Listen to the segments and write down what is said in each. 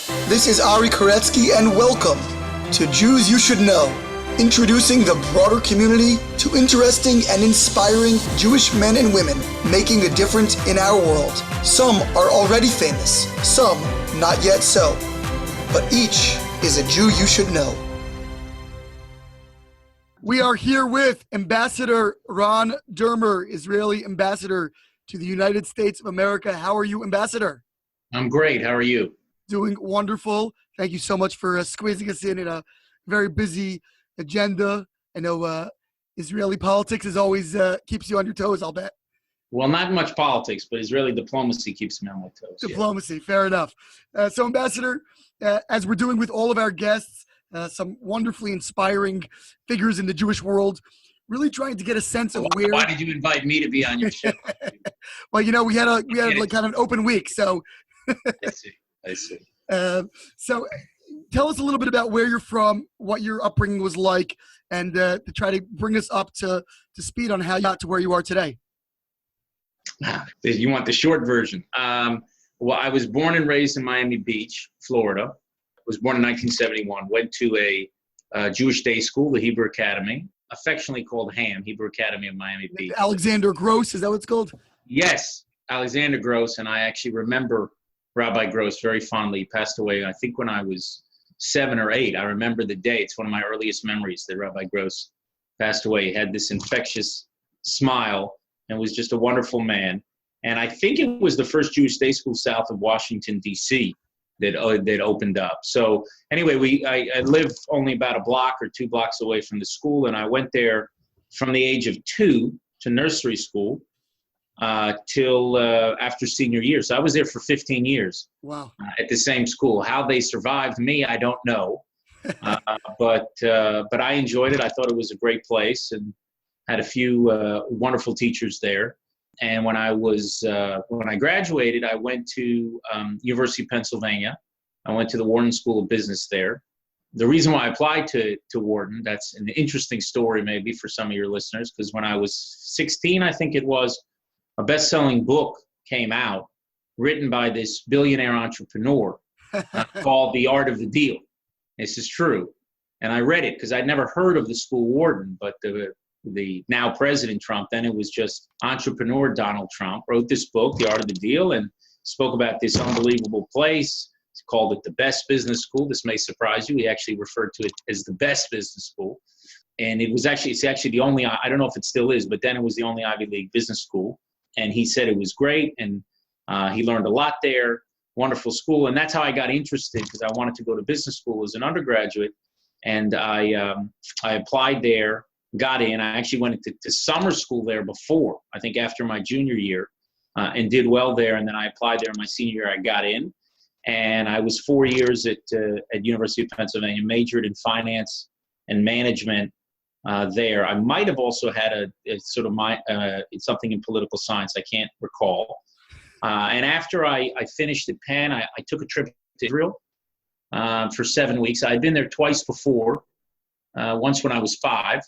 This is Ari Koretsky, and welcome to Jews You Should Know, introducing the broader community to interesting and inspiring Jewish men and women making a difference in our world. Some are already famous, some not yet so, but each is a Jew you should know. We are here with Ambassador Ron Dermer, Israeli ambassador to the United States of America. How are you, Ambassador? I'm great. How are you? Doing wonderful. Thank you so much for squeezing us in a very busy agenda. I know Israeli politics is always keeps you on your toes, I'll bet. Well, not much politics, but Israeli diplomacy keeps me on my toes. Diplomacy, yeah. Fair enough. So, Ambassador, as we're doing with all of our guests, some wonderfully inspiring figures in the Jewish world, really trying to get a sense of where. Why did you invite me to be on your show? Well, you know, we had like kind of an open week, so. I see. So tell us a little bit about where you're from, what your upbringing was like, and to try to bring us up to speed on how you got to where you are today. You want the short version. Well, I was born and raised in Miami Beach, Florida. I was born in 1971, went to a Jewish day school, the Hebrew Academy, affectionately called HAM, Hebrew Academy of Miami Beach. Alexander Gross, is that what it's called? Yes, Alexander Gross, and I actually remember Rabbi Gross very fondly. He passed away, I think, when I was 7 or 8. I remember the day. It's one of my earliest memories that Rabbi Gross passed away. He had this infectious smile and was just a wonderful man. And I think it was the first Jewish day school south of Washington, D.C. that opened up. So anyway, I live only about a block or 2 blocks away from the school, and I went there from the age of 2 to nursery school. Till after senior year. So I was there for 15 years. Wow. At the same school. How they survived me, I don't know. But I enjoyed it. I thought it was a great place and had a few wonderful teachers there. And when I graduated, I went to University of Pennsylvania. I went to the Wharton School of Business there. The reason why I applied to Wharton, that's an interesting story maybe for some of your listeners, because when I was 16, I think it was, a best-selling book came out written by this billionaire entrepreneur called The Art of the Deal. This is true. And I read it because I'd never heard of the school warden, but the now President Trump, then it was just entrepreneur Donald Trump, wrote this book, The Art of the Deal, and spoke about this unbelievable place. He called it the best business school. This may surprise you. He actually referred to it as the best business school. And it's actually the only, I don't know if it still is, but then it was the only Ivy League business school. And he said it was great, and he learned a lot there, wonderful school. And that's how I got interested, because I wanted to go to business school as an undergraduate. And I applied there, got in. I actually went to summer school there before, I think after my junior year, and did well there. And then I applied there in my senior year. I got in. And I was 4 years at University of Pennsylvania, majored in finance and management. There. I might have also had something in political science. I can't recall. And after I finished at Penn, I took a trip to Israel for 7 weeks. I'd been there twice before, once when I was 5.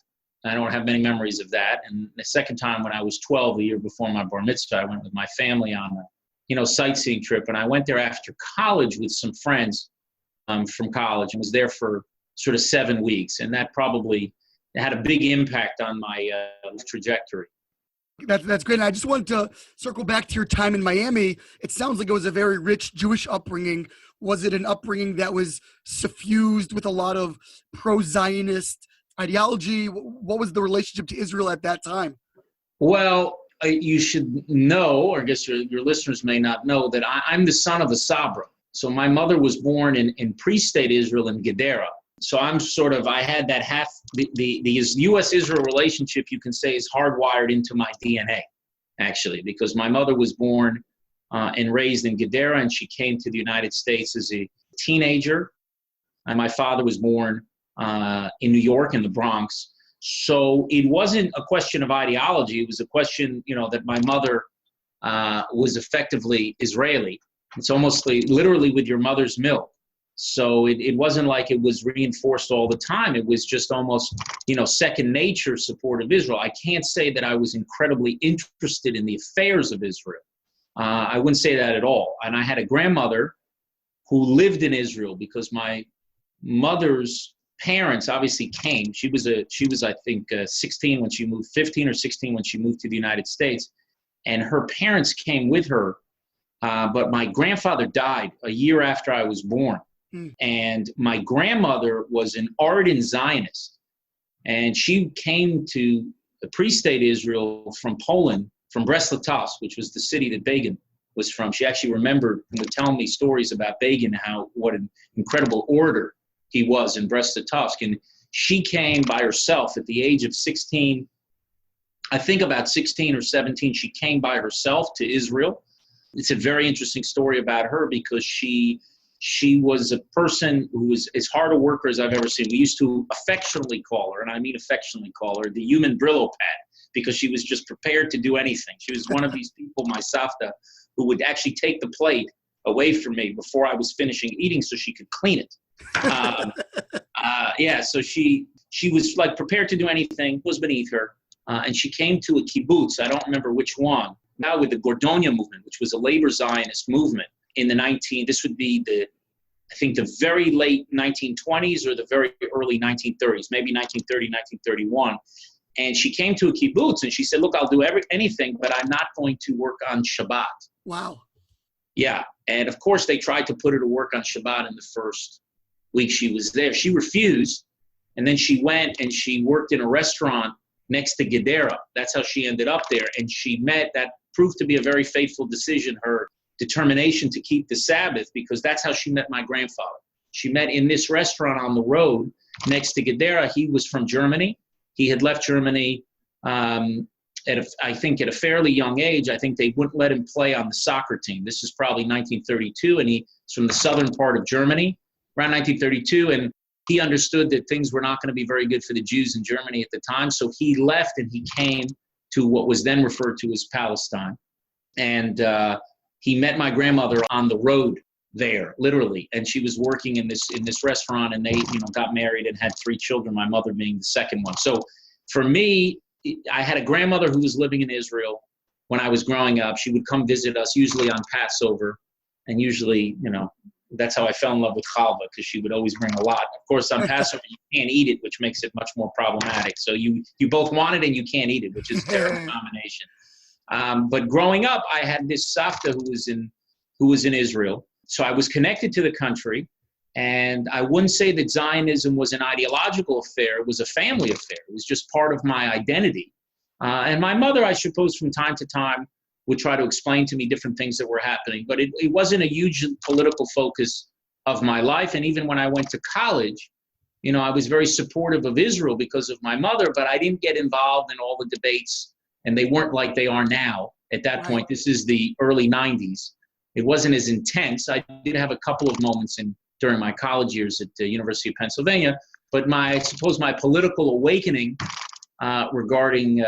I don't have many memories of that. And the second time when I was 12, the year before my bar mitzvah, I went with my family on a sightseeing trip. And I went there after college with some friends from college and was there for sort of 7 weeks. And that probably had a big impact on my trajectory. That's great. And I just wanted to circle back to your time in Miami. It sounds like it was a very rich Jewish upbringing. Was it an upbringing that was suffused with a lot of pro-Zionist ideology? What was the relationship to Israel at that time? Well, you should know, or I guess your listeners may not know, that I'm the son of a Sabra. So my mother was born in pre-state Israel in Gedera. So I had that the U.S.-Israel relationship, you can say, is hardwired into my DNA, actually, because my mother was born and raised in Gedera, and she came to the United States as a teenager. And my father was born in New York, in the Bronx. So it wasn't a question of ideology. It was a question, that my mother was effectively Israeli. It's almost literally with your mother's milk. So it wasn't like it was reinforced all the time. It was just almost, second nature support of Israel. I can't say that I was incredibly interested in the affairs of Israel. I wouldn't say that at all. And I had a grandmother who lived in Israel, because my mother's parents obviously came. She was I think 16 when she moved, 15 or 16 when she moved to the United States, and her parents came with her. But my grandfather died a year after I was born, and my grandmother was an ardent Zionist, and she came to the pre-state Israel from Poland, from Brest-Litovsk, which was the city that Begin was from. She actually remembered and would tell me stories about Begin, what an incredible orator he was in Brest-Litovsk. And she came by herself at the age of 16, I think about 16 or 17, she came by herself to Israel. It's a very interesting story about her because she was a person who was as hard a worker as I've ever seen. We used to affectionately call her, and I mean affectionately call her, the human Brillo pad, because she was just prepared to do anything. She was one of these people, my Savta, who would actually take the plate away from me before I was finishing eating so she could clean it. So she was like prepared to do anything, was beneath her. And she came to a kibbutz, I don't remember which one, now with the Gordonia movement, which was a labor Zionist movement in this would be I think the very late 1920s or the very early 1930s, maybe 1930, 1931. And she came to a kibbutz and she said, look, I'll do anything, but I'm not going to work on Shabbat. Wow. Yeah. And of course, they tried to put her to work on Shabbat in the first week she was there. She refused. And then she went and she worked in a restaurant next to Gedera. That's how she ended up there. And that proved to be a very fateful decision, her determination to keep the Sabbath, because that's how she met my grandfather. She met in this restaurant on the road next to Gedera. He was from Germany. He had left Germany I think at a fairly young age. I think they wouldn't let him play on the soccer team. This is probably 1932, and he's from the southern part of Germany, around 1932, and he understood that things were not going to be very good for the Jews in Germany at the time, so he left and he came to what was then referred to as Palestine. And he met my grandmother on the road there, literally, and she was working in this restaurant, and they got married and had 3 children, my mother being the second one. So for me, I had a grandmother who was living in Israel when I was growing up. She would come visit us usually on Passover, and usually, that's how I fell in love with chalva, because she would always bring a lot. Of course, on Passover, you can't eat it, which makes it much more problematic. So you both want it and you can't eat it, which is a terrible combination. But growing up, I had this Savta who was in Israel. So I was connected to the country, and I wouldn't say that Zionism was an ideological affair. It was a family affair. It was just part of my identity. And my mother, I suppose, from time to time, would try to explain to me different things that were happening. But it wasn't a huge political focus of my life. And even when I went to college, I was very supportive of Israel because of my mother, but I didn't get involved in all the debates, and they weren't like they are now at that point. This is the early 90s. It wasn't as intense. I did have a couple of moments during my college years at the University of Pennsylvania, but I suppose my political awakening regarding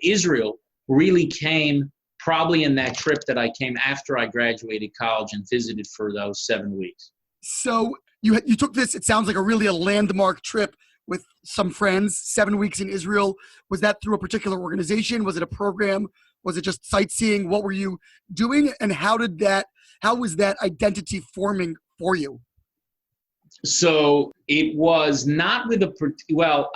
Israel really came probably in that trip that I came after I graduated college and visited for those 7 weeks. So you took this, it sounds like a landmark trip with some friends, 7 weeks in Israel. Was that through a particular organization? Was it a program? Was it just sightseeing? What were you doing? And how was that identity forming for you? So it was not with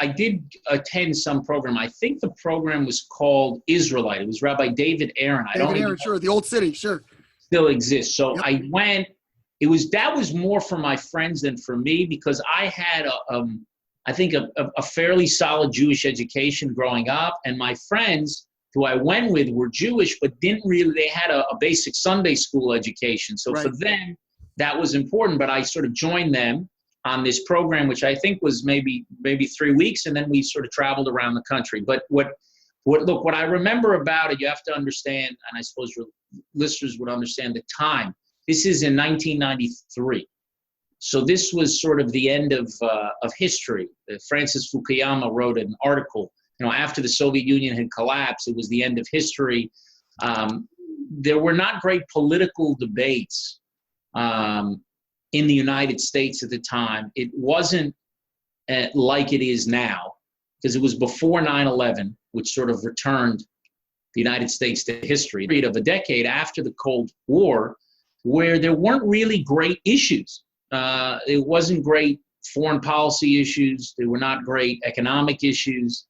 I did attend some program. I think the program was called Israelite. It was Rabbi David Aaron. Sure. The old city, sure. Still exists. So yep. I went, that was more for my friends than for me, because I had a fairly solid Jewish education growing up, and my friends who I went with were Jewish, but they had a basic Sunday school education. So for them, that was important, but I sort of joined them on this program, which I think was maybe 3 weeks, and then we sort of traveled around the country. But what I remember about it, you have to understand, and I suppose your listeners would understand the time. This is in 1993. So this was sort of the end of history. Francis Fukuyama wrote an article, after the Soviet Union had collapsed, it was the end of history. There were not great political debates in the United States at the time. It wasn't like it is now, because it was before 9/11, which sort of returned the United States to history. Of a decade after the Cold War, where there weren't really great issues. It wasn't great foreign policy issues. There were not great economic issues.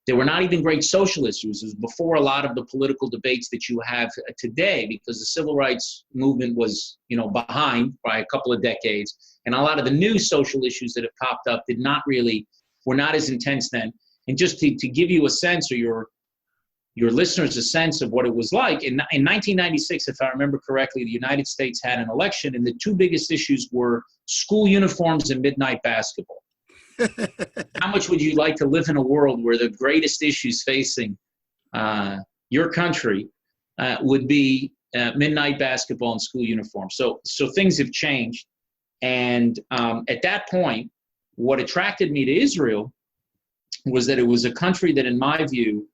There were not even great social issues. It was before a lot of the political debates that you have today, because the civil rights movement was, behind by a couple of decades. And a lot of the new social issues that have popped up were not as intense then. And just to give you a sense, or your listeners a sense of what it was like, in 1996, if I remember correctly, the United States had an election, and the two biggest issues were school uniforms and midnight basketball. How much would you like to live in a world where the greatest issues facing your country would be midnight basketball and school uniforms? So things have changed. And at that point, what attracted me to Israel was that it was a country that, in my view,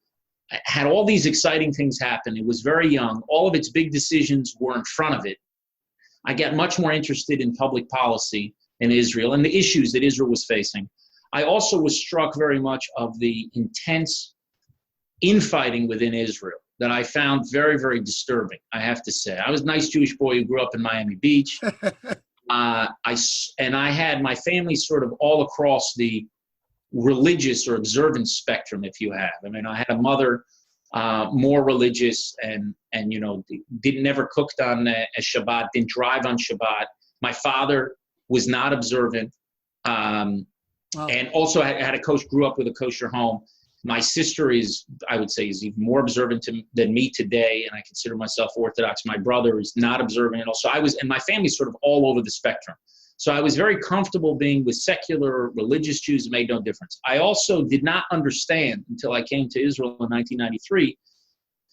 had all these exciting things happen. It was very young. All of its big decisions were in front of it. I got much more interested in public policy in Israel and the issues that Israel was facing. I also was struck very much of the intense infighting within Israel that I found very, very disturbing, I have to say. I was a nice Jewish boy who grew up in Miami Beach. I had my family sort of all across the religious or observant spectrum, if you have. I mean, I had a mother more religious and never cooked on a Shabbat, didn't drive on Shabbat. My father was not observant, and also had grew up with a kosher home. My sister is even more observant than me today, and I consider myself Orthodox. My brother is not observant, and also and my family's sort of all over the spectrum. So I was very comfortable being with secular religious Jews. It made no difference. I also did not understand until I came to Israel in 1993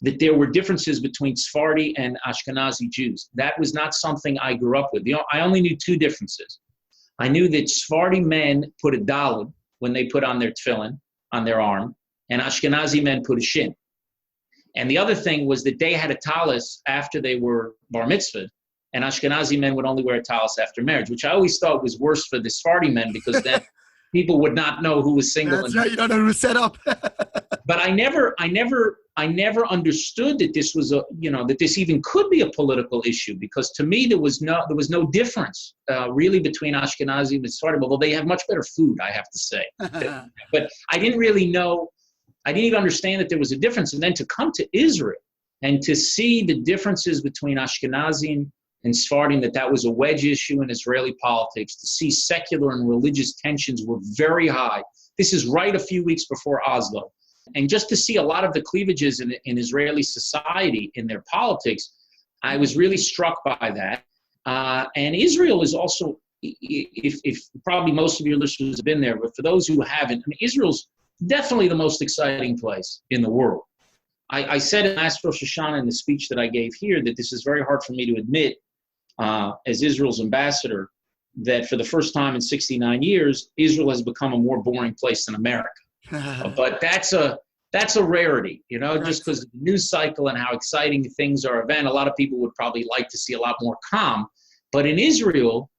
that there were differences between Sephardi and Ashkenazi Jews. That was not something I grew up with. I only knew two differences. I knew that Sephardi men put a daled when they put on their tefillin, on their arm, and Ashkenazi men put a shin. And the other thing was that they had a talis after they were bar mitzvahed, and Ashkenazi men would only wear a talis after marriage, which I always thought was worse for the Sephardi men, because then people would not know who was single. That's right. You don't know who's set up. But I never understood that this was that this even could be a political issue, because to me there was no difference really between Ashkenazi and Sephardi, although they have much better food, I have to say. But I didn't even understand that there was a difference. And then to come to Israel and to see the differences between Ashkenazim and Sephardim, that was a wedge issue in Israeli politics, to see secular and religious tensions were very high. This is right a few weeks before Oslo. And just to see a lot of the cleavages in Israeli society, in their politics, I was really struck by that. And Israel is also, if probably most of your listeners have been there, but for those who haven't, Israel's definitely the most exciting place in the world. I said in last Rosh Hashanah in the speech that I gave here that this is very hard for me to admit as Israel's ambassador, that for the first time in 69 years, Israel has become a more boring place than America. But that's a rarity, right. Just because of the news cycle and how exciting things are. A lot of people would probably like to see a lot more calm. But in Israel,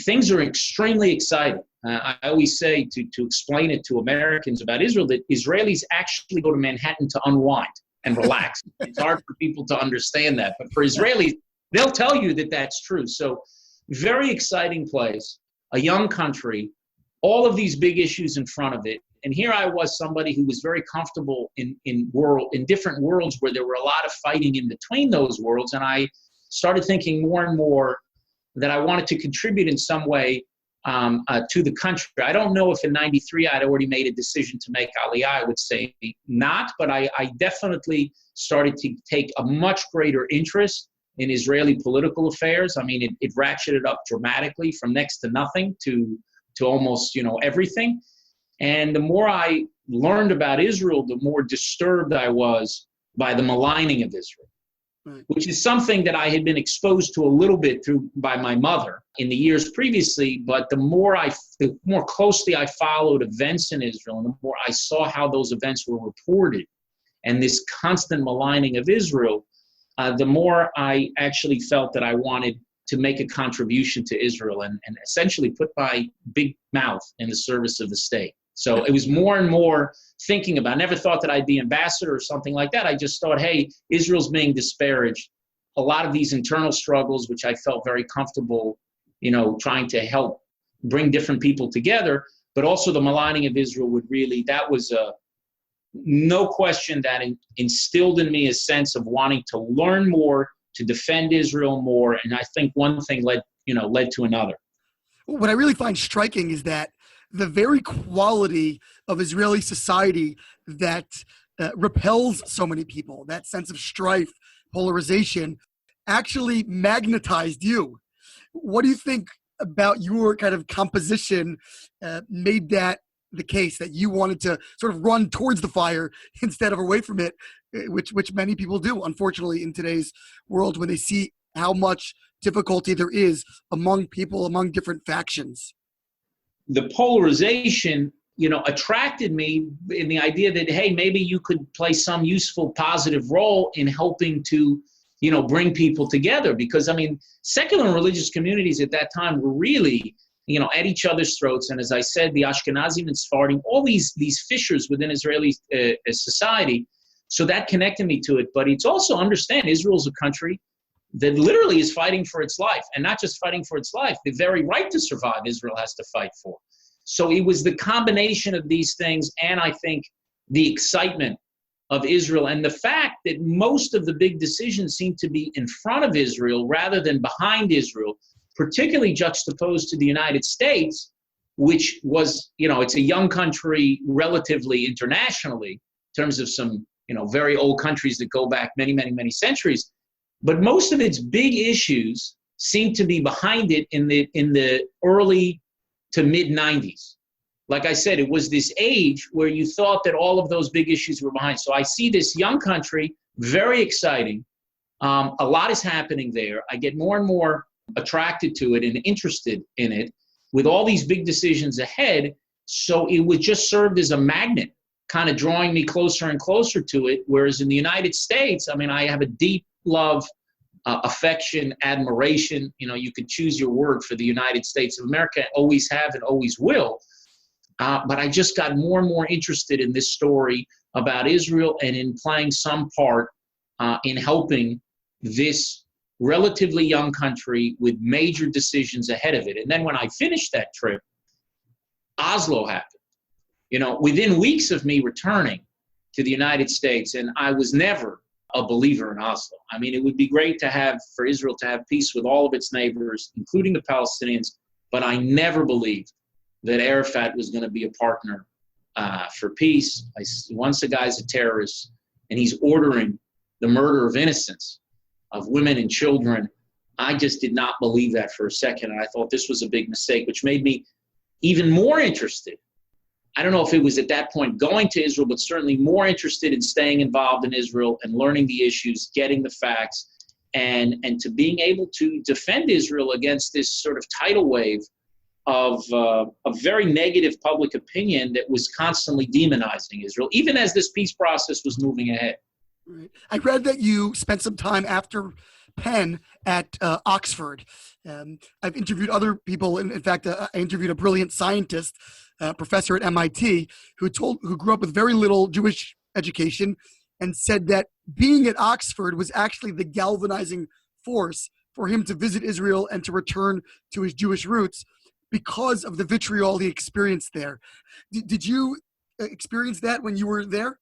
things are extremely exciting. I always say to explain it to Americans about Israel that Israelis actually go to Manhattan to unwind and relax. It's hard for people to understand that. But for Israelis, they'll tell you that that's true. So very exciting place, a young country, all of these big issues in front of it. And here I was, somebody who was very comfortable in different worlds where there were a lot of fighting in between those worlds. And I started thinking more and more that I wanted to contribute in some way to the country. I don't know if in 93 I'd already made a decision to make Aliyah. I would say not, but I definitely started to take a much greater interest in Israeli political affairs. It ratcheted up dramatically from next to nothing to almost, everything. And the more I learned about Israel, the more disturbed I was by the maligning of Israel, right. Which is something that I had been exposed to a little bit by my mother in the years previously. But the more closely I followed events in Israel, and the more I saw how those events were reported, and this constant maligning of Israel, the more I actually felt that I wanted to make a contribution to Israel and essentially put my big mouth in the service of the state. So it was more and more thinking about, I never thought that I'd be ambassador or something like that. I just thought, hey, Israel's being disparaged. a lot of these internal struggles, which I felt very comfortable, trying to help bring different people together, but also the maligning of Israel that was no question that instilled in me a sense of wanting to learn more, to defend Israel more. And I think one thing led to another. What I really find striking is that the very quality of Israeli society that repels so many people, that sense of strife, polarization, actually magnetized you. What do you think about your kind of composition made that the case, that you wanted to sort of run towards the fire instead of away from it, which many people do, unfortunately, in today's world when they see how much difficulty there is among people, among different factions? The polarization, attracted me in the idea that, hey, maybe you could play some useful, positive role in helping to, bring people together. Because, secular and religious communities at that time were really, at each other's throats. And as I said, the Ashkenazim and Sephardim, all these fissures within Israeli society. So that connected me to it. But it's also understand Israel's a country that literally is fighting for its life, and not just fighting for its life, the very right to survive Israel has to fight for. So it was the combination of these things, and I think the excitement of Israel and the fact that most of the big decisions seem to be in front of Israel rather than behind Israel, particularly juxtaposed to the United States, which was, it's a young country relatively internationally in terms of some, very old countries that go back many, many, many centuries. But most of its big issues seem to be behind it in the early to mid 90s. Like I said, it was this age where you thought that all of those big issues were behind. So I see this young country, very exciting. A lot is happening there. I get more and more attracted to it and interested in it with all these big decisions ahead. So it would just serve as a magnet, kind of drawing me closer and closer to it. Whereas in the United States, I have a deep love, affection, admiration. You could choose your word for the United States of America, always have and always will. But I just got more and more interested in this story about Israel and in playing some part in helping this relatively young country with major decisions ahead of it. And then when I finished that trip, Oslo happened. Within weeks of me returning to the United States, and I was never a believer in Oslo. It would be great for Israel to have peace with all of its neighbors, including the Palestinians, but I never believed that Arafat was going to be a partner for peace. Once a guy's a terrorist and he's ordering the murder of innocents, of women and children, I just did not believe that for a second. And I thought this was a big mistake, which made me even more interested. I don't know if it was at that point going to Israel, but certainly more interested in staying involved in Israel and learning the issues, getting the facts, and to being able to defend Israel against this sort of tidal wave of a very negative public opinion that was constantly demonizing Israel, even as this peace process was moving ahead. Right. I read that you spent some time after Penn at Oxford. I've interviewed other people. In fact, I interviewed a brilliant scientist, professor at MIT, who grew up with very little Jewish education, and said that being at Oxford was actually the galvanizing force for him to visit Israel and to return to his Jewish roots because of the vitriol he experienced there. Did you experience that when you were there?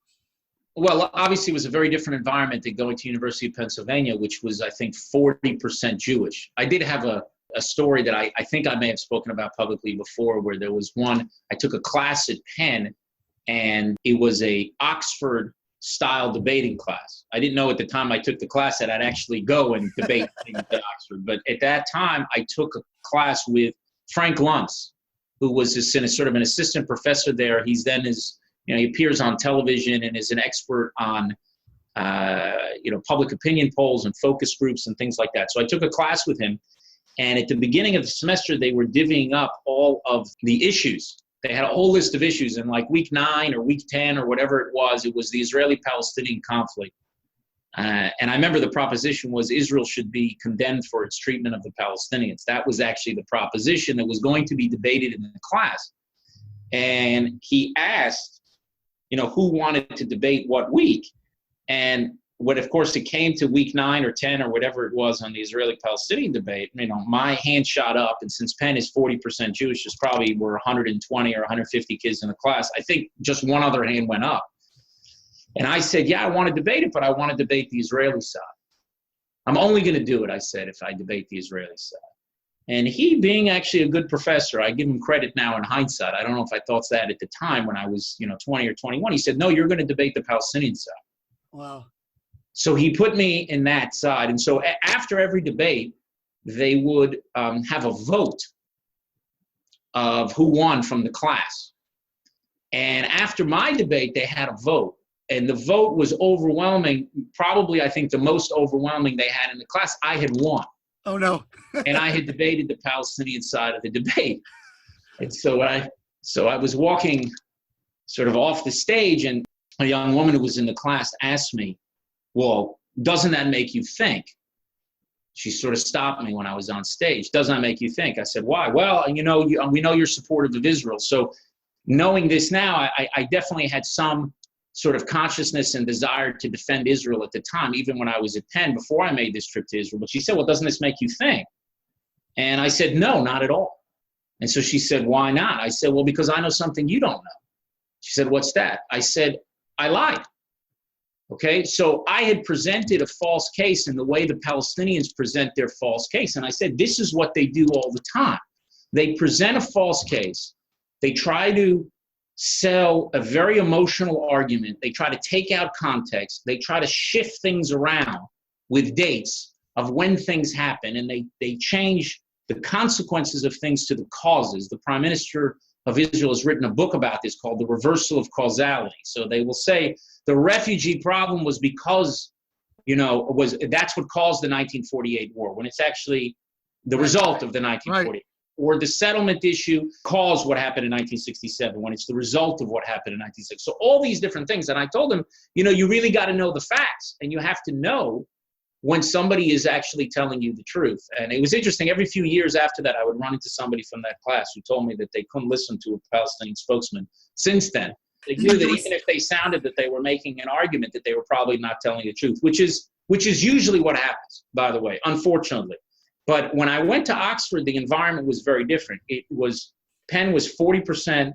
Well, obviously it was a very different environment than going to University of Pennsylvania, which was, I think, 40% Jewish. I did have a story that I think I may have spoken about publicly before, where there was I took a class at Penn, and it was a Oxford-style debating class. I didn't know at the time I took the class that I'd actually go and debate at Oxford. But at that time, I took a class with Frank Luntz, who was sort of an assistant professor there. He appears on television and is an expert on, public opinion polls and focus groups and things like that. So I took a class with him. And at the beginning of the semester, they were divvying up all of the issues. They had a whole list of issues. And like week 9 or week 10 or whatever it was the Israeli-Palestinian conflict. And I remember the proposition was Israel should be condemned for its treatment of the Palestinians. That was actually the proposition that was going to be debated in the class. And he asked, who wanted to debate what week. And when, of course, it came to week 9 or 10 or whatever it was on the Israeli-Palestinian debate, my hand shot up. And since Penn is 40% Jewish, there's probably were 120 or 150 kids in the class. I think just one other hand went up. And I said, yeah, I want to debate it, but I want to debate the Israeli side. I'm only going to do it, I said, if I debate the Israeli side. And he, being actually a good professor, I give him credit now in hindsight. I don't know if I thought that at the time when I was, 20 or 21. He said, no, you're going to debate the Palestinian side. Wow. So he put me in that side. And so after every debate, they would have a vote of who won from the class. And after my debate, they had a vote. And the vote was overwhelming, probably, I think, the most overwhelming they had in the class. I had won. Oh, no. And I had debated the Palestinian side of the debate. And so I was walking sort of off the stage, and a young woman who was in the class asked me, well, doesn't that make you think? She sort of stopped me when I was on stage. Doesn't that make you think? I said, why? Well, we know you're supportive of Israel. So knowing this now, I definitely had some sort of consciousness and desire to defend Israel at the time, even when I was at Penn, before I made this trip to Israel. But she said, well, doesn't this make you think? And I said, no, not at all. And so she said, why not? I said, well, because I know something you don't know. She said, what's that? I said, I lied. Okay, so I had presented a false case in the way the Palestinians present their false case. And I said, this is what they do all the time. They present a false case. They try to sell a very emotional argument. They try to take out context. They try to shift things around with dates of when things happen, and they change the consequences of things to the causes. The Prime Minister of Israel has written a book about this called The Reversal of Causality. So they will say the refugee problem was because, that's what caused the 1948 war, when it's actually the result of the 1948. Right. Or the settlement issue caused what happened in 1967, when it's the result of what happened in 1960. So all these different things. And I told them, you really got to know the facts, and you have to know when somebody is actually telling you the truth. And it was interesting. Every few years after that, I would run into somebody from that class who told me that they couldn't listen to a Palestinian spokesman since then. They knew that even if they sounded that they were making an argument, that they were probably not telling the truth, which is usually what happens, by the way, unfortunately. But when I went to Oxford, the environment was very different. Penn was 40%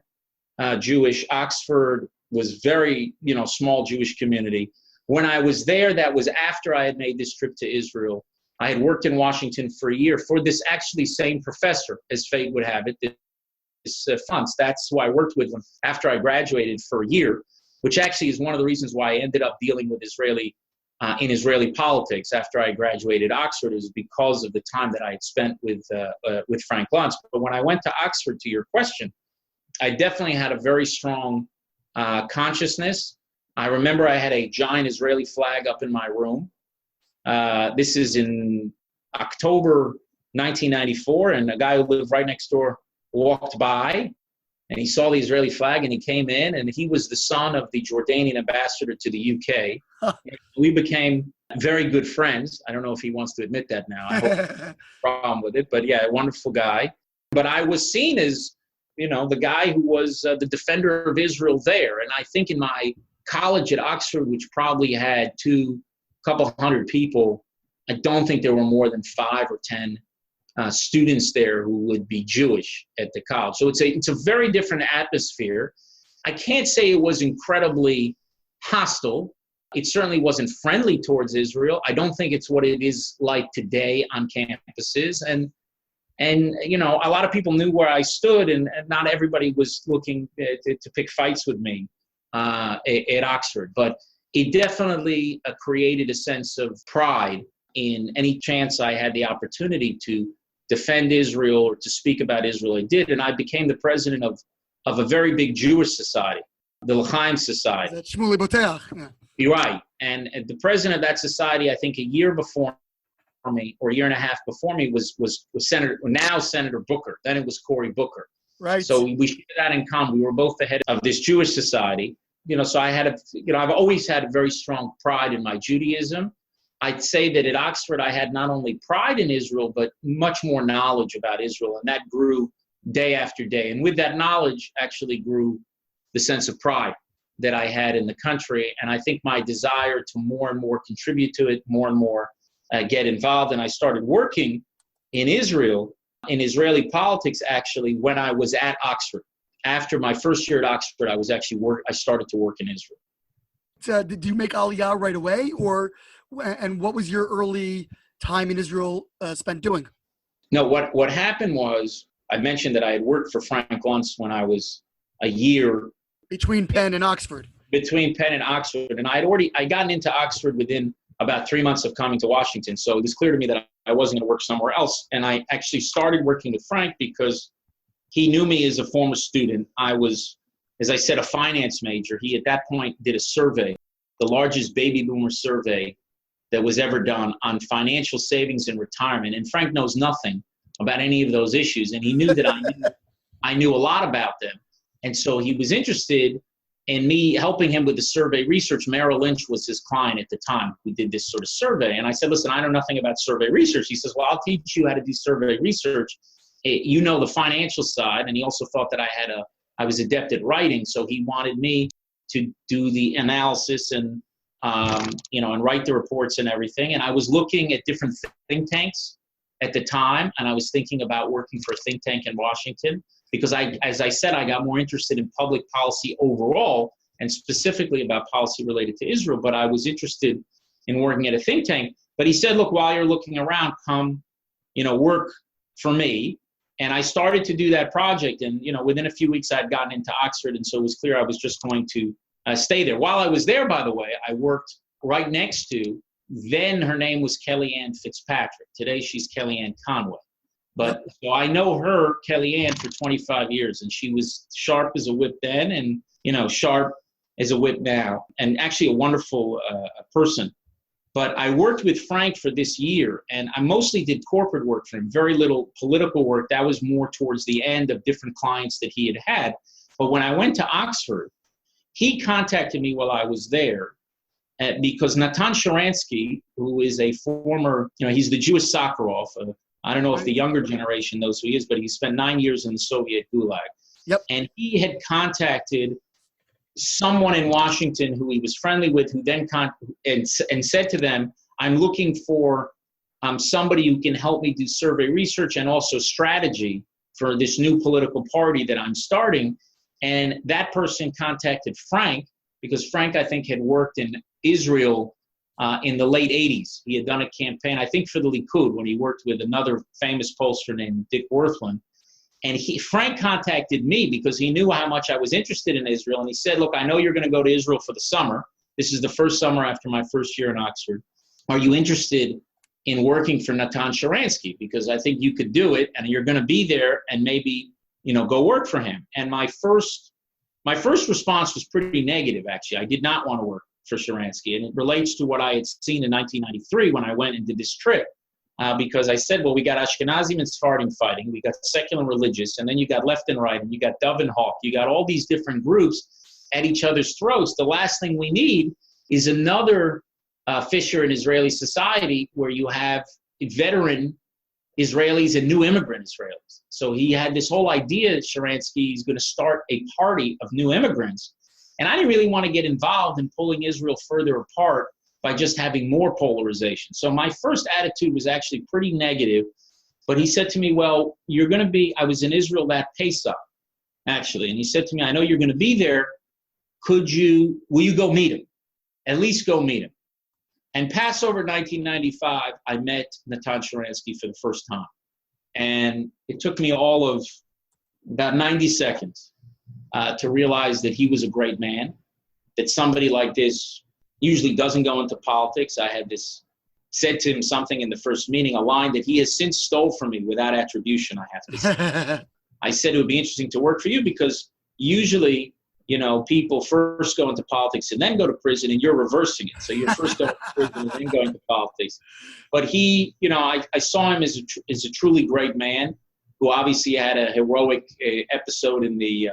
Jewish. Oxford was very, small Jewish community. When I was there, that was after I had made this trip to Israel. I had worked in Washington for a year for this actually same professor, as fate would have it, this Funtz. That's who I worked with after I graduated for a year, which actually is one of the reasons why I ended up dealing with in Israeli politics after I graduated Oxford, is because of the time that I had spent with Frank Luntz. But when I went to Oxford, to your question, I definitely had a very strong consciousness. I remember I had a giant Israeli flag up in my room. This is in October 1994, and a guy who lived right next door walked by, and he saw the Israeli flag, and he came in, and he was the son of the Jordanian ambassador to the UK. We became very good friends. I don't know if he wants to admit that now. I hope no problem with it, but yeah, a wonderful guy. But I was seen as, the guy who was the defender of Israel there. And I think in my college at Oxford, which probably had couple hundred people, I don't think there were more than 5 or 10 students there who would be Jewish at the college. So it's a very different atmosphere. I can't say it was incredibly hostile. It certainly wasn't friendly towards Israel. I don't think it's what it is like today on campuses. And a lot of people knew where I stood, and not everybody was looking to pick fights with me at Oxford. But it definitely created a sense of pride in any chance I had the opportunity to defend Israel or to speak about Israel. I did, and I became the president of a very big Jewish society, the L'chaim Society. That's Shmuley Boteach. Yeah. You're right. And the president of that society, I think a year before me, or a year and a half before me, was Senator Booker. Then it was Cory Booker. Right. So we shared that in common. We were both the head of this Jewish society. So I had I've always had a very strong pride in my Judaism. I'd say that at Oxford, I had not only pride in Israel, but much more knowledge about Israel. And that grew day after day. And with that knowledge actually grew the sense of pride that I had in the country. And I think my desire to more and more contribute to it, more and more get involved. And I started working in Israel, in Israeli politics, actually, when I was at Oxford. After my first year at Oxford, I started to work in Israel. Did you make Aliyah right away, and what was your early time in Israel spent doing? No, what happened was, I mentioned that I had worked for Frank Luntz when I was a year. Between Penn and Oxford. Between Penn and Oxford. And I'd gotten into Oxford within about 3 months of coming to Washington. So it was clear to me that I wasn't going to work somewhere else. And I actually started working with Frank because he knew me as a former student. I was, as I said, a finance major. He, at that point, did a survey, the largest baby boomer survey that was ever done on financial savings and retirement. And Frank knows nothing about any of those issues. And he knew that I knew a lot about them. And so he was interested in me helping him with the survey research. Merrill Lynch was his client at the time who did this sort of survey. And I said, listen, I know nothing about survey research. He says, well, I'll teach you how to do survey research. You know the financial side. And he also thought that I was adept at writing. So he wanted me to do the analysis and write the reports and everything. And I was looking at different think tanks at the time. And I was thinking about working for a think tank in Washington. Because as I said, I got more interested in public policy overall and specifically about policy related to Israel, but I was interested in working at a think tank. But he said, look, while you're looking around, come, work for me. And I started to do that project. And, within a few weeks, I'd gotten into Oxford. And so it was clear I was just going to stay there. While I was there, by the way, I worked right next to, then her name was Kellyanne Fitzpatrick. Today, she's Kellyanne Conway. But so I know her, Kellyanne, for 25 years, and she was sharp as a whip then and, sharp as a whip now, and actually a wonderful person. But I worked with Frank for this year, and I mostly did corporate work for him, very little political work. That was more towards the end of different clients that he had. But when I went to Oxford, he contacted me while I was there because Natan Sharansky, who is a former, he's the Jewish Sakharov. I don't know if the younger generation knows who he is, but he spent 9 years in the Soviet Gulag. Yep. And he had contacted someone in Washington who he was friendly with, who then and said to them, I'm looking for somebody who can help me do survey research and also strategy for this new political party that I'm starting. And that person contacted Frank because Frank, I think, had worked in Israel in the late 80s. He had done a campaign, I think, for the Likud when he worked with another famous pollster named Dick Wirthlin. And Frank contacted me because he knew how much I was interested in Israel. And he said, look, I know you're going to go to Israel for the summer. This is the first summer after my first year in Oxford. Are you interested in working for Natan Sharansky? Because I think you could do it and you're going to be there and maybe, go work for him. And my first response was pretty negative, actually. I did not want to work for Sharansky. And it relates to what I had seen in 1993 when I went and did this trip. Because I said, well, we got Ashkenazim and Sephardim fighting, we got secular and religious, and then you got left and right, and you got Dove and Hawk, you got all these different groups at each other's throats. The last thing we need is another fissure in Israeli society where you have veteran Israelis and new immigrant Israelis. So he had this whole idea, Sharansky, is going to start a party of new immigrants. And I didn't really want to get involved in pulling Israel further apart by just having more polarization. So my first attitude was actually pretty negative. But he said to me, well, I was in Israel that Pesach, actually. And he said to me, I know you're going to be there. Will you go meet him? At least go meet him. And Passover 1995, I met Natan Sharansky for the first time. And it took me all of about 90 seconds to realize that he was a great man, that somebody like this usually doesn't go into politics. I had said to him something in the first meeting, a line that he has since stole from me without attribution, I have to say. I said it would be interesting to work for you because usually, people first go into politics and then go to prison, and you're reversing it. So you're first going to prison and then going to politics. But he, I saw him as a truly great man who obviously had a heroic episode in the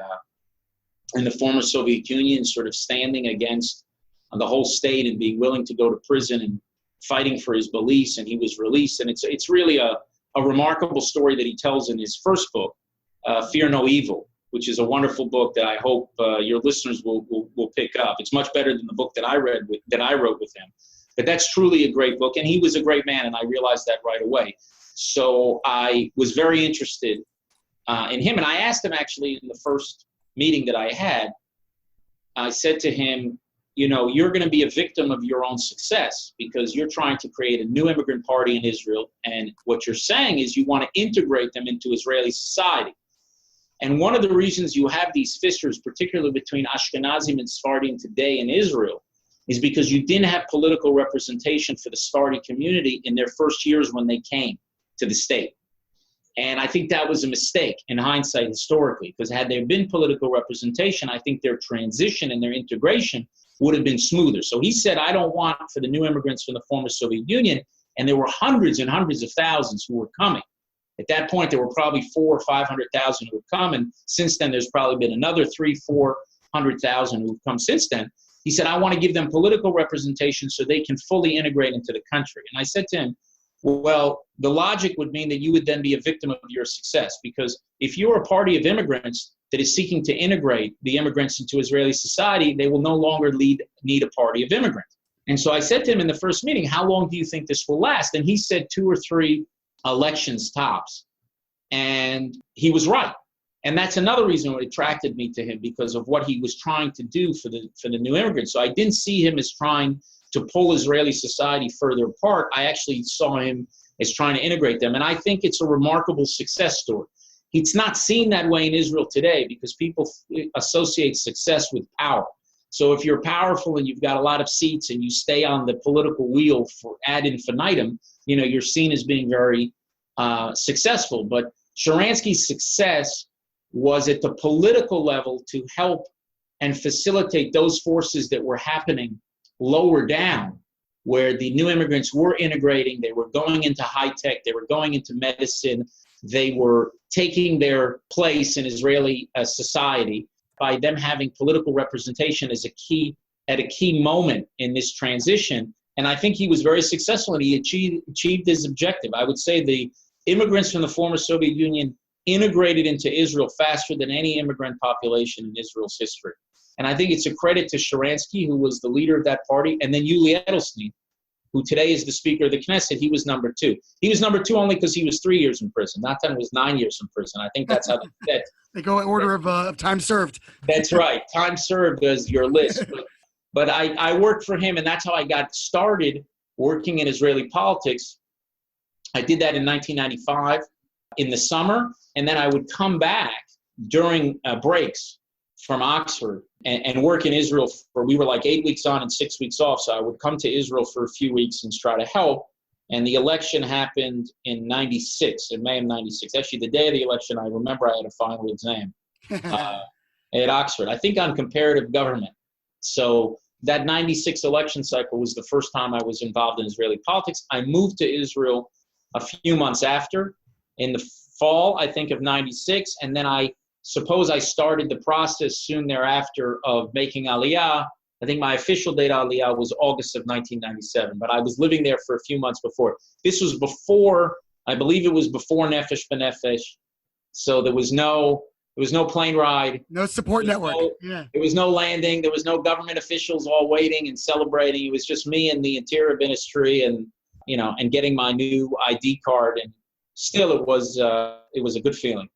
former Soviet Union, sort of standing against the whole state and being willing to go to prison and fighting for his beliefs, and he was released. And it's really a remarkable story that he tells in his first book, Fear No Evil, which is a wonderful book that I hope your listeners will pick up. It's much better than the book that I wrote with him. But that's truly a great book, and he was a great man, and I realized that right away. So I was very interested in him, and I asked him actually in the first meeting that I had. I said to him, you know, you're going to be a victim of your own success because you're trying to create a new immigrant party in Israel, and what you're saying is you want to integrate them into Israeli society. And one of the reasons you have these fissures, particularly between Ashkenazim and Sephardim today in Israel, is because you didn't have political representation for the Sephardi community in their first years when they came to the state. And I think that was a mistake in hindsight historically, because had there been political representation, I think their transition and their integration would have been smoother. So he said, I don't want for the new immigrants from the former Soviet Union, and there were hundreds and hundreds of thousands who were coming. At that point, there were probably 400,000 or 500,000 who had come, and since then, there's probably been another 300,000-400,000 who've come since then. He said, I want to give them political representation so they can fully integrate into the country. And I said to him, well, the logic would mean that you would then be a victim of your success, because if you're a party of immigrants that is seeking to integrate the immigrants into Israeli society, they will no longer need a party of immigrants. And so I said to him in the first meeting, how long do you think this will last? And he said 2 or 3 elections tops. And he was right. And that's another reason what attracted me to him, because of what he was trying to do for the new immigrants. So I didn't see him as trying to pull Israeli society further apart. I actually saw him as trying to integrate them. And I think it's a remarkable success story. It's not seen that way in Israel today because people associate success with power. So if you're powerful and you've got a lot of seats and you stay on the political wheel for ad infinitum, you know, you're seen as being very successful. But Sharansky's success was at the political level to help and facilitate those forces that were happening lower down, where the new immigrants were integrating, they were going into high tech, they were going into medicine, they were taking their place in Israeli society by them having political representation as at a key moment in this transition. And I think he was very successful, and he achieved his objective. I would say the immigrants from the former Soviet Union integrated into Israel faster than any immigrant population in Israel's history. And I think it's a credit to Sharansky, who was the leader of that party, and then Yuli Edelstein, who today is the Speaker of the Knesset. He was number 2. He was number 2 only because he was 3 years in prison. Natan was 9 years in prison. I think that's how they go in order of time served. That's right. Time served as your list. But I worked for him, and that's how I got started working in Israeli politics. I did that in 1995 in the summer, and then I would come back during breaks from Oxford and work in Israel we were like 8 weeks on and 6 weeks off. So I would come to Israel for a few weeks and try to help. And the election happened in 96, in May of 96. Actually, the day of the election, I remember I had a final exam at Oxford, I think on comparative government. So that 96 election cycle was the first time I was involved in Israeli politics. I moved to Israel a few months after, in the fall, I think, of 96. And then I suppose I started the process soon thereafter of making Aliyah. I think my official date of Aliyah was August of 1997, but I was living there for a few months before. This was before, I believe it was before Nefesh B'Nefesh. So there was no plane ride. No support network. There was no landing. There was no government officials all waiting and celebrating. It was just me and the Interior Ministry and, you know, and getting my new ID card. And still it was a good feeling.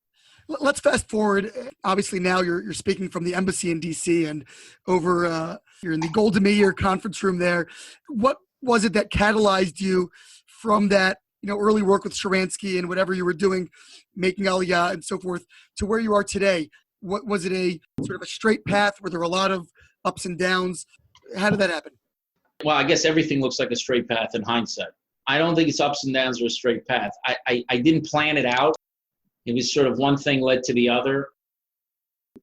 Let's fast forward. Obviously, now you're speaking from the embassy in D.C. and over you're in the Golda Meir conference room there. What was it that catalyzed you from that, you know, early work with Sharansky and whatever you were doing, making Aliyah and so forth, to where you are today? What was it, a sort of a straight path? Were there a lot of ups and downs? How did that happen? Well, I guess everything looks like a straight path in hindsight. I don't think it's ups and downs or a straight path. I didn't plan it out. It was sort of one thing led to the other.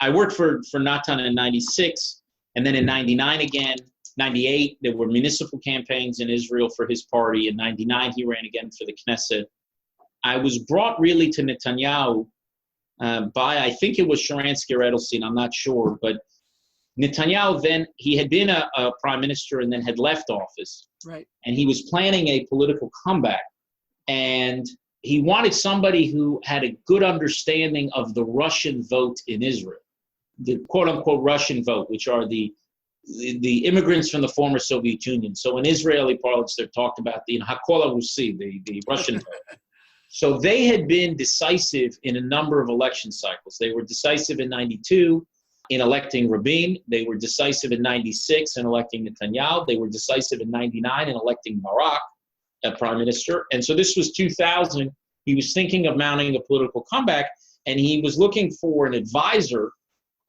I worked for Natan in 96, and then in 99 again, 98, there were municipal campaigns in Israel for his party. In 99, he ran again for the Knesset. I was brought really to Netanyahu by, I think it was Sharansky or Edelstein, I'm not sure, but Netanyahu then, he had been a prime minister and then had left office. Right. And he was planning a political comeback. And he wanted somebody who had a good understanding of the Russian vote in Israel, the quote-unquote Russian vote, which are the immigrants from the former Soviet Union. So in Israeli parlance, they're talked about the Hakola Russi, the Russian vote. So they had been decisive in a number of election cycles. They were decisive in 92 in electing Rabin. They were decisive in 96 in electing Netanyahu. They were decisive in 99 in electing Barak, a prime minister. And so this was 2000. He was thinking of mounting a political comeback, and he was looking for an advisor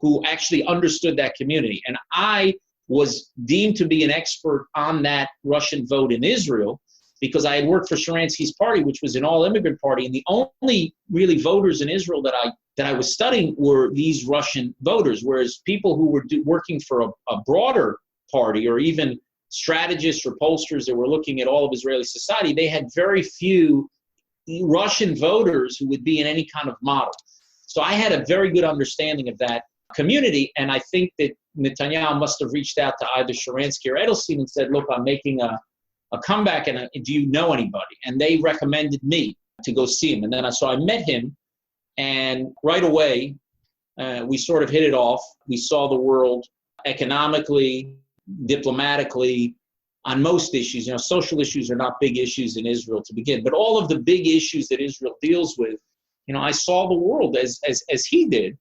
who actually understood that community. And I was deemed to be an expert on that Russian vote in Israel because I had worked for Sharansky's party, which was an all-immigrant party. And the only really voters in Israel that I was studying were these Russian voters, whereas people who were working for a broader party or even strategists or pollsters that were looking at all of Israeli society, they had very few Russian voters who would be in any kind of model. So I had a very good understanding of that community, and I think that Netanyahu must have reached out to either Sharansky or Edelstein and said, look, I'm making a comeback, and do you know anybody? And they recommended me to go see him. And then so I met him, and right away, we sort of hit it off. We saw the world economically, diplomatically, on most issues. You know, social issues are not big issues in Israel to begin, but all of the big issues that Israel deals with, you know, I saw the world as he did.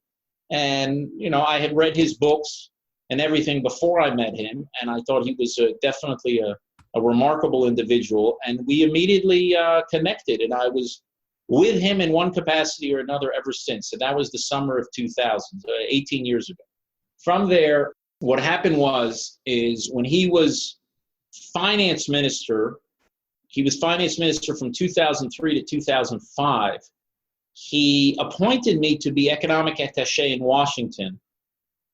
And, you know, I had read his books and everything before I met him, and I thought he was definitely a remarkable individual. And we immediately connected, and I was with him in one capacity or another ever since. And that was the summer of 2000, 18 years ago. From there, what happened is when he was finance minister from 2003 to 2005, he appointed me to be economic attaché in Washington.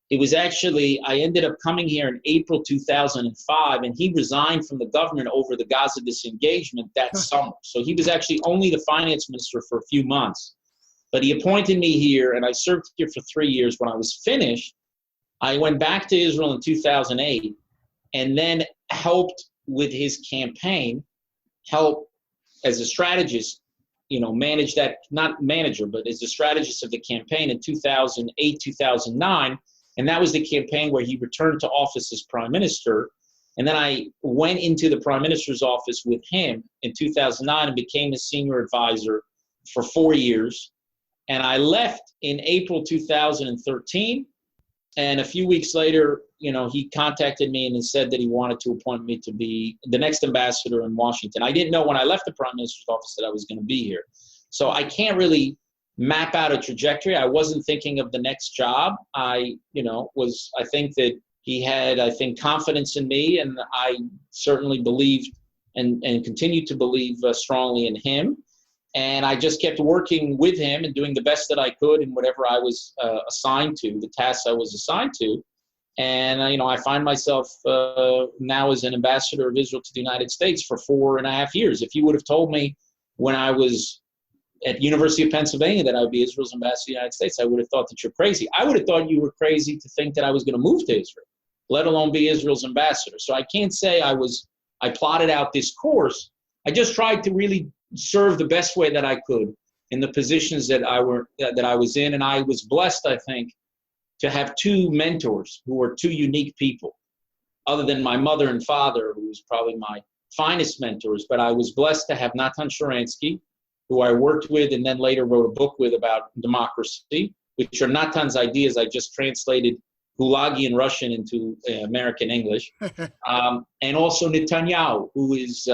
It was actually, I ended up coming here in April 2005, and he resigned from the government over the Gaza disengagement that summer. So he was actually only the finance minister for a few months. But he appointed me here, and I served here for 3 years. When I was finished, I went back to Israel in 2008 and then helped with his campaign, helped as a strategist, you know, manage that, not manager, but as a strategist of the campaign in 2008, 2009. And that was the campaign where he returned to office as prime minister. And then I went into the prime minister's office with him in 2009 and became his senior advisor for 4 years. And I left in April 2013. And a few weeks later, you know, he contacted me and he said that he wanted to appoint me to be the next ambassador in Washington. I didn't know when I left the prime minister's office that I was going to be here. So I can't really map out a trajectory. I wasn't thinking of the next job. I think that he had, confidence in me, and I certainly believed and continue to believe strongly in him. And I just kept working with him and doing the best that I could in whatever I was assigned to, the tasks I was assigned to. And, I find myself now as an ambassador of Israel to the United States for 4.5 years. If you would have told me when I was at University of Pennsylvania that I would be Israel's ambassador to the United States, I would have thought that you're crazy. I would have thought you were crazy to think that I was going to move to Israel, let alone be Israel's ambassador. So I can't say I plotted out this course. I just tried to really serve the best way that I could in the positions that I was in. And I was blessed, I think, to have two mentors who were two unique people, other than my mother and father, who was probably my finest mentors. But I was blessed to have Natan Sharansky, who I worked with and then later wrote a book with about democracy, which are Natan's ideas. I just translated Gulagian Russian into American English. And also Netanyahu, who is,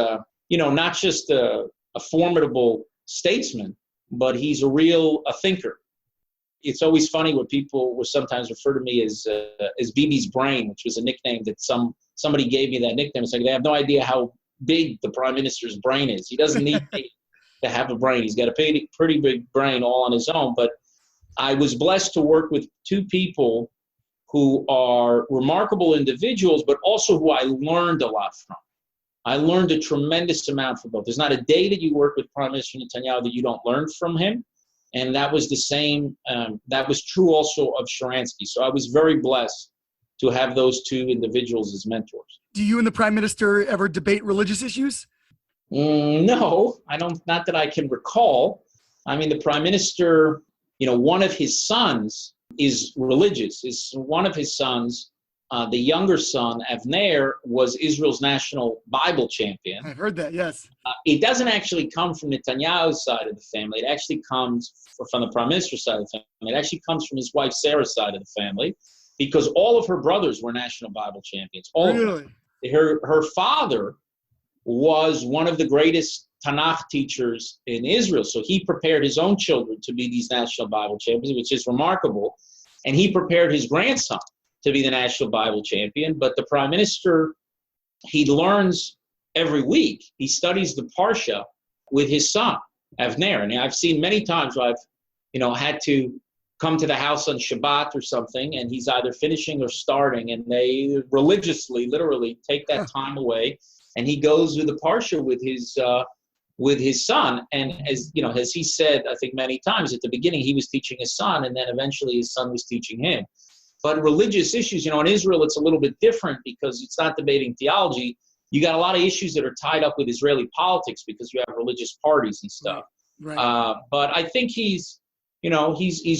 not just a formidable statesman, but he's a thinker. It's always funny when people will sometimes refer to me as Bibi's brain, which was a nickname that somebody gave me that nickname. It's like they have no idea how big the prime minister's brain is. He doesn't need to have a brain. He's got a pretty big brain all on his own. But I was blessed to work with two people who are remarkable individuals, but also who I learned a lot from. I learned a tremendous amount from both. There's not a day that you work with Prime Minister Netanyahu that you don't learn from him. And that was the same, that was true also of Sharansky. So I was very blessed to have those two individuals as mentors. Do you and the Prime Minister ever debate religious issues? No, I don't. Not that I can recall. I mean, the prime minister, one of his sons is religious. Is one of his sons, the younger son, Avner, was Israel's national Bible champion. I've heard that, yes. It doesn't actually come from Netanyahu's side of the family. It actually comes from the prime minister's side of the family. It actually comes from his wife Sarah's side of the family, because all of her brothers were national Bible champions. All really? of them. Her father was one of the greatest Tanakh teachers in Israel. So he prepared his own children to be these national Bible champions, which is remarkable. And he prepared his grandson to be the national Bible champion. But the prime minister, he learns every week. He studies the Parsha with his son, Avner. And I've seen many times where I've, had to come to the house on Shabbat or something, and he's either finishing or starting, and they religiously, literally take that time away. And he goes with the Parsha with his son. And as he said, I think many times, at the beginning, he was teaching his son, and then eventually his son was teaching him. But religious issues, in Israel, it's a little bit different because it's not debating theology. You got a lot of issues that are tied up with Israeli politics because you have religious parties and stuff. Right. But I think he's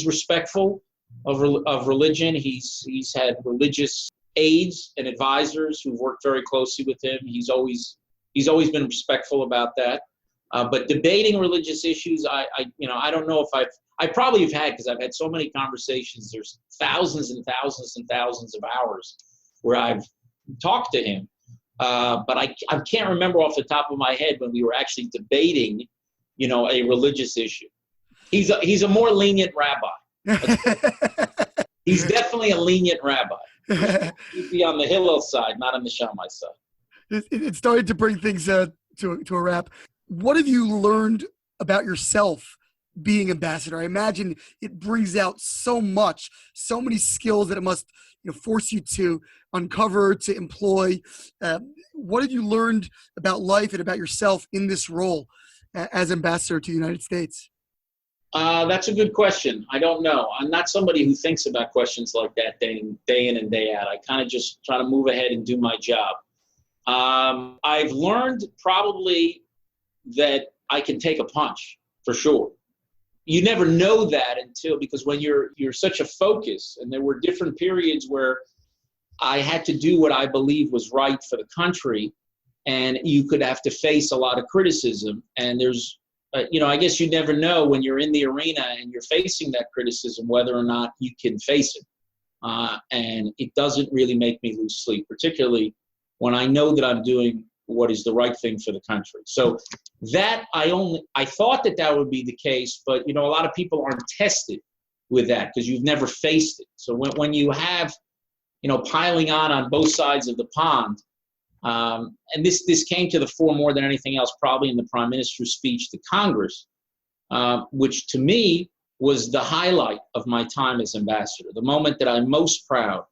respectful of religion. He's had religious aides and advisors who've worked very closely with him. He's always been respectful about that. But debating religious issues, I don't know if I probably have had, because I've had so many conversations. There's thousands and thousands and thousands of hours where I've talked to him. But I can't remember off the top of my head when we were actually debating, a religious issue. He's a more lenient rabbi. He's definitely a lenient rabbi. He'd be on the Hillel side, not on the Shammai side. It started to bring things to a wrap. What have you learned about yourself being ambassador? I imagine it brings out so much, so many skills that it must force you to uncover, to employ. What have you learned about life and about yourself in this role as ambassador to the United States? That's a good question. I don't know. I'm not somebody who thinks about questions like that day in and day out. I kind of just try to move ahead and do my job. I've learned probably that I can take a punch, for sure. You never know that because when you're such a focus, and there were different periods where I had to do what I believe was right for the country, and you could have to face a lot of criticism. And there's, I guess you never know when you're in the arena and you're facing that criticism, whether or not you can face it. And it doesn't really make me lose sleep, particularly when I know that I'm doing what is the right thing for the country. So that I thought that would be the case, but a lot of people aren't tested with that because you've never faced it. So when you have, piling on both sides of the pond, and this came to the fore more than anything else, probably in the Prime Minister's speech to Congress, which to me was the highlight of my time as ambassador, the moment that I'm most proud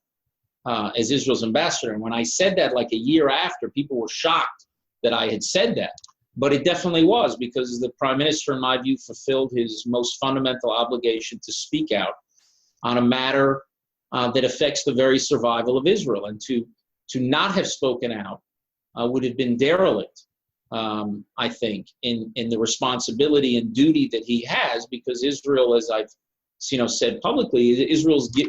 as Israel's ambassador. And when I said that like a year after, people were shocked that I had said that. But it definitely was, because the Prime Minister, in my view, fulfilled his most fundamental obligation to speak out on a matter that affects the very survival of Israel. And to not have spoken out would have been derelict, I think, in the responsibility and duty that he has, because Israel, as I've said publicly,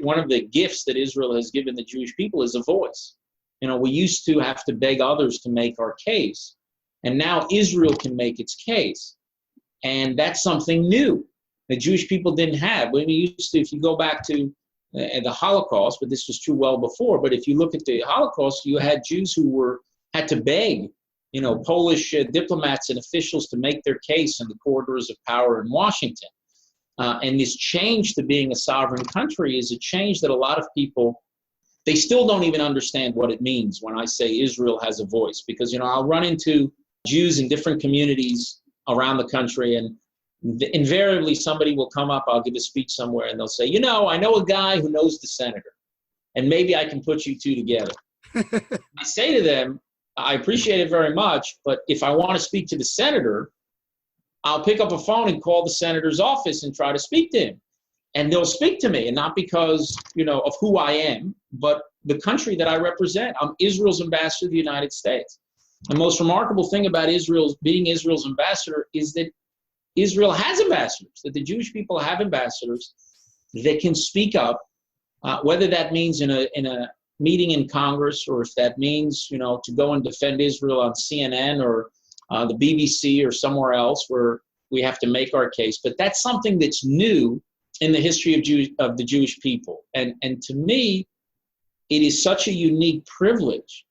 one of the gifts that Israel has given the Jewish people is a voice. We used to have to beg others to make our case, and now Israel can make its case, and that's something new the Jewish people didn't have. We used to, if you go back to the Holocaust, but this was true well before. But if you look at the Holocaust, you had Jews who had to beg, Polish diplomats and officials to make their case in the corridors of power in Washington. And this change to being a sovereign country is a change that a lot of people, they still don't even understand what it means when I say Israel has a voice. Because, I'll run into Jews in different communities around the country, and invariably somebody will come up, I'll give a speech somewhere, and they'll say, I know a guy who knows the senator, and maybe I can put you two together. I say to them, I appreciate it very much, but if I want to speak to the senator, I'll pick up a phone and call the senator's office and try to speak to him. And they'll speak to me, and not because, of who I am, but the country that I represent. I'm Israel's ambassador to the United States. The most remarkable thing about being Israel's ambassador is that Israel has ambassadors, that the Jewish people have ambassadors that can speak up, whether that means in a meeting in Congress, or if that means, to go and defend Israel on CNN or the BBC or somewhere else where we have to make our case. But that's something that's new in the history of the Jewish people. And to me, it is such a unique privilege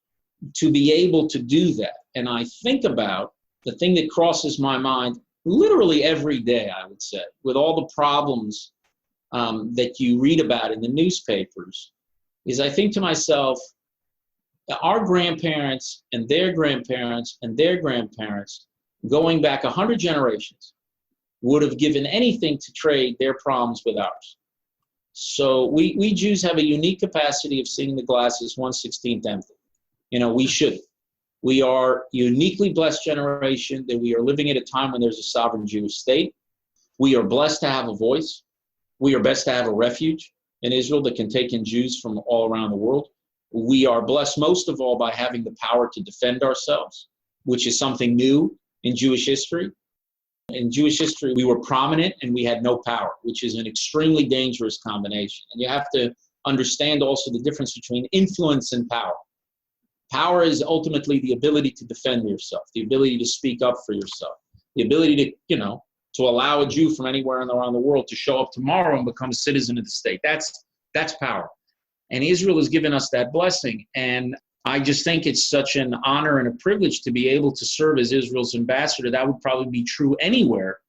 to be able to do that. And I think about the thing that crosses my mind literally every day, I would say, with all the problems that you read about in the newspapers, is I think to myself, our grandparents and their grandparents and their grandparents, going back 100 generations, would have given anything to trade their problems with ours. So we Jews have a unique capacity of seeing the glass as 1/16 empty. We shouldn't. We are a uniquely blessed generation that we are living at a time when there's a sovereign Jewish state. We are blessed to have a voice. We are blessed to have a refuge in Israel that can take in Jews from all around the world. We are blessed most of all by having the power to defend ourselves, which is something new in Jewish history. In Jewish history, we were prominent and we had no power, which is an extremely dangerous combination. And you have to understand also the difference between influence and power. Power is ultimately the ability to defend yourself, the ability to speak up for yourself, the ability to allow a Jew from anywhere around the world to show up tomorrow and become a citizen of the state. That's power. And Israel has given us that blessing. And I just think it's such an honor and a privilege to be able to serve as Israel's ambassador. That would probably be true anywhere.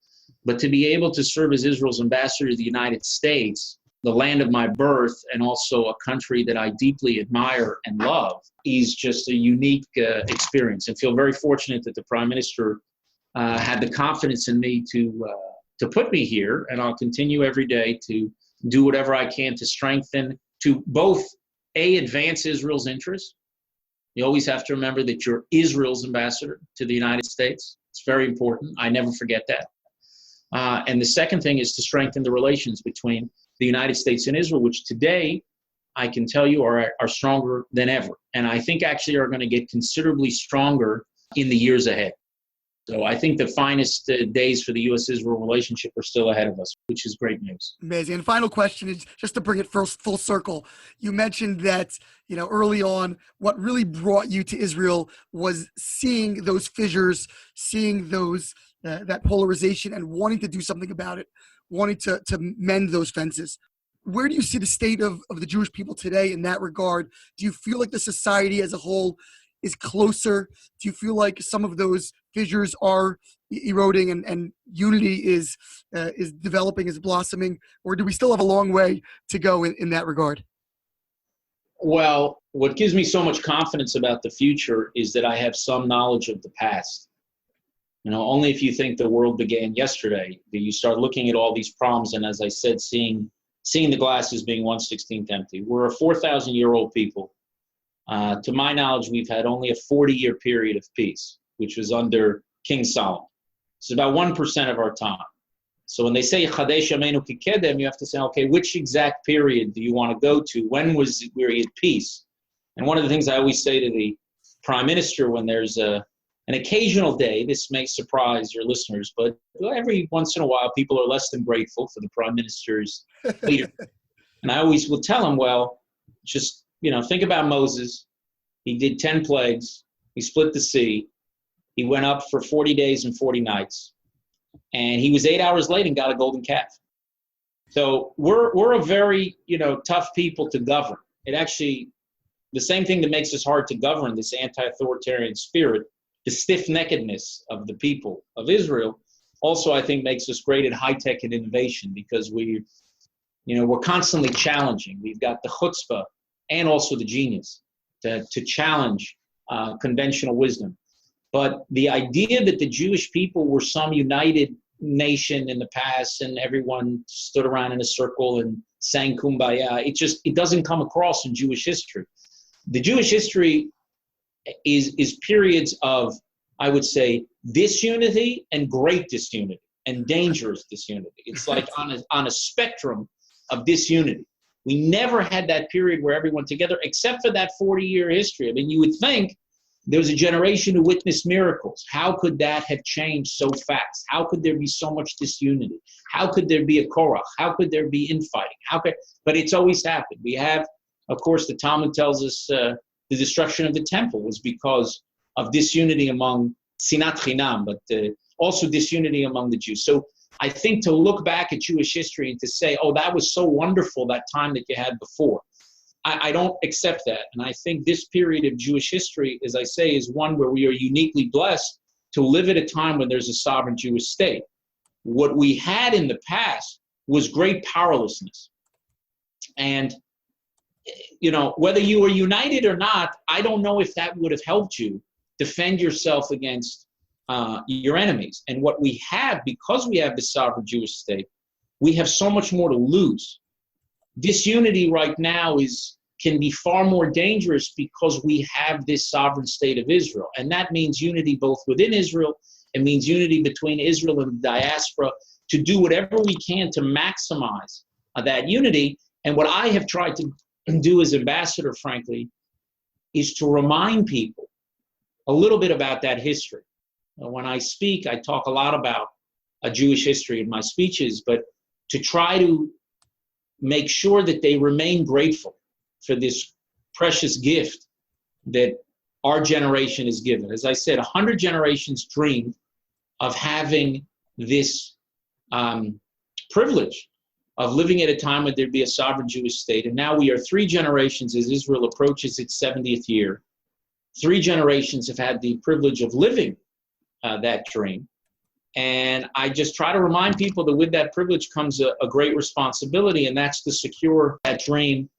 But to be able to serve as Israel's ambassador to the United States, the land of my birth, and also a country that I deeply admire and love, is just a unique experience. And feel very fortunate that the Prime Minister had the confidence in me to put me here. And I'll continue every day to do whatever I can to strengthen, to both, advance Israel's interests. You always have to remember that you're Israel's ambassador to the United States. It's very important. I never forget that. And the second thing is to strengthen the relations between the United States and Israel, which today I can tell you are stronger than ever. And I think actually are going to get considerably stronger in the years ahead. So I think the finest days for the U.S.-Israel relationship are still ahead of us, which is great news. Amazing. And final question is just to bring it full circle. You mentioned that, early on, what really brought you to Israel was seeing those fissures, seeing those that polarization, and wanting to do something about it, wanting to mend those fences. Where do you see the state of the Jewish people today in that regard? Do you feel like the society as a whole is closer? Do you feel like some of those fissures are eroding and unity is developing, is blossoming? Or do we still have a long way to go in that regard? Well, what gives me so much confidence about the future is that I have some knowledge of the past. Only if you think the world began yesterday do you start looking at all these problems and, as I said, seeing the glass as being 1/16 empty. We're a 4,000-year-old people. To my knowledge, we've had only a 40-year period of peace, which was under King Solomon. It's about 1% of our time. So when they say Chadesh Yameinu Kikedem, you have to say, okay, which exact period do you want to go to? When was we at peace? And one of the things I always say to the Prime Minister when there's an occasional day, this may surprise your listeners, but every once in a while, people are less than grateful for the Prime Minister's leadership. And I always will tell them, well, just think about Moses. He did 10 plagues. He split the sea. He went up for 40 days and 40 nights. And he was 8 hours late and got a golden calf. So we're a very, tough people to govern. It actually, the same thing that makes us hard to govern, this anti-authoritarian spirit, the stiff-neckedness of the people of Israel, also I think makes us great at high-tech and innovation because we're constantly challenging. We've got the chutzpah and also the genius to challenge conventional wisdom. But the idea that the Jewish people were some united nation in the past and everyone stood around in a circle and sang Kumbaya, it doesn't come across in Jewish history. The Jewish history is periods of, I would say, disunity and great disunity and dangerous disunity. It's like on a spectrum of disunity. We never had that period where everyone together, except for that 40-year history. I mean, you would think There was a generation who witnessed miracles. How could that have changed so fast? How could there be so much disunity? How could there be a Korach? How could there be infighting? But it's always happened. We have, of course, the Talmud tells us the destruction of the temple was because of disunity among Sinat Chinam, but also disunity among the Jews. So I think to look back at Jewish history and to say, oh, that was so wonderful, that time that you had before, I don't accept that. And I think this period of Jewish history, as I say, is one where we are uniquely blessed to live at a time when there's a sovereign Jewish state. What we had in the past was great powerlessness. And, you know, whether you were united or not, I don't know if that would have helped you defend yourself against your enemies. And what we have, because we have the sovereign Jewish state, we have so much more to lose. Disunity right now can be far more dangerous because we have this sovereign state of Israel. And that means unity both within Israel, it means unity between Israel and the diaspora, to do whatever we can to maximize that unity. And what I have tried to do as ambassador, frankly, is to remind people a little bit about that history. When I speak, I talk a lot about a Jewish history in my speeches, but to try to make sure that they remain grateful for this precious gift that our generation is given. As I said, 100 generations dreamed of having this privilege of living at a time when there'd be a sovereign Jewish state. And now we are 3 generations as Israel approaches its 70th year. 3 generations have had the privilege of living that dream. And I just try to remind people that with that privilege comes a great responsibility, and that's to secure that dream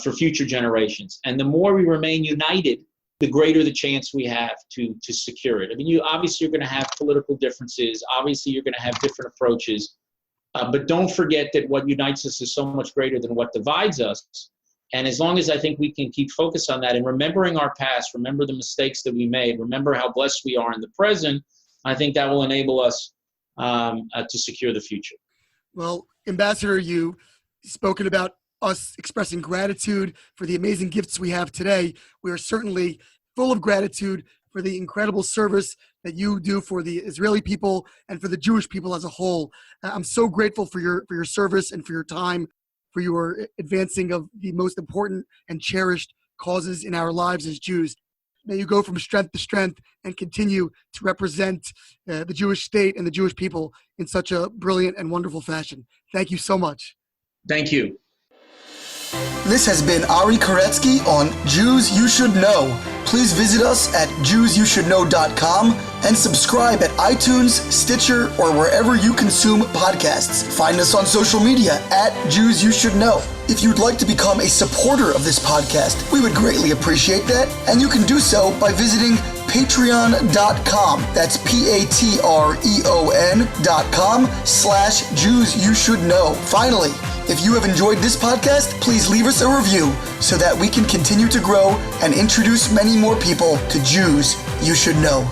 for future generations. And the more we remain united, the greater the chance we have to secure it. I mean, obviously you're going to have political differences. Obviously you're going to have different approaches. But don't forget that what unites us is so much greater than what divides us. And as long as I think we can keep focused on that and remembering our past, remember the mistakes that we made, remember how blessed we are in the present, I think that will enable us to secure the future. Well, Ambassador, you've spoken about us expressing gratitude for the amazing gifts we have today. We are certainly full of gratitude for the incredible service that you do for the Israeli people and for the Jewish people as a whole. I'm so grateful for your service and for your time, for your advancing of the most important and cherished causes in our lives as Jews. May you go from strength to strength and continue to represent the Jewish state and the Jewish people in such a brilliant and wonderful fashion. Thank you so much. Thank you. This has been Ari Koretsky on Jews You Should Know. Please visit us at JewsYouShouldKnow.com and subscribe at iTunes, Stitcher, or wherever you consume podcasts. Find us on social media at Jews You Should Know. If you'd like to become a supporter of this podcast, we would greatly appreciate that, and you can do so by visiting patreon.com. That's patreon.com/Jews You Should Know. Finally, if you have enjoyed this podcast, please leave us a review so that we can continue to grow and introduce many more people to Jews You Should Know.